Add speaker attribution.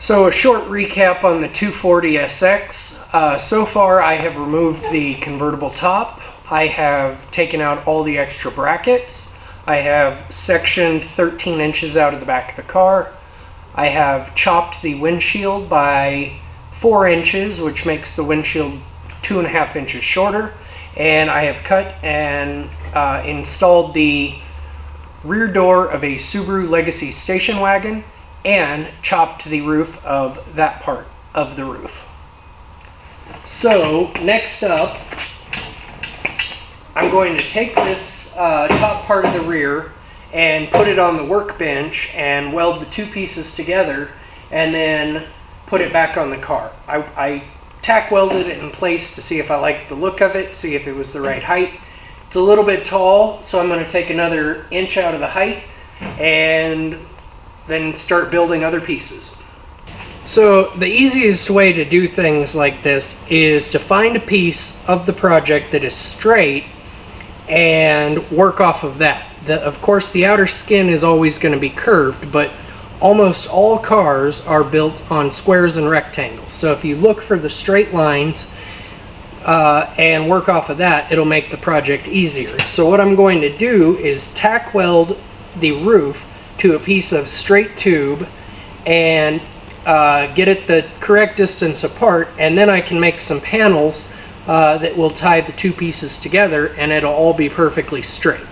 Speaker 1: So a short recap on the 240SX. So far I have removed the convertible top. I have taken out all the extra brackets. I have sectioned 13 inches out of the back of the car. I have chopped the windshield by 4 inches, which makes the windshield 2.5 inches shorter. And I have cut and installed the rear door of a Subaru Legacy station wagon and chopped the roof of that part of the roof. So next up, I'm going to take this top part of the rear and put it on the workbench and weld the two pieces together and then put it back on the car. I tack welded it in place to see if I liked the look of it, see if it was the right height. It's a little bit tall, so I'm going to take another inch out of the height and then start building other pieces. So the easiest way to do things like this is to find a piece of the project that is straight and work off of that. Of course, the outer skin is always going to be curved, but almost all cars are built on squares and rectangles. So if you look for the straight lines and work off of that, it'll make the project easier. So what I'm going to do is tack weld the roof to a piece of straight tube and get it the correct distance apart, and then I can make some panels that will tie the two pieces together and it'll all be perfectly straight.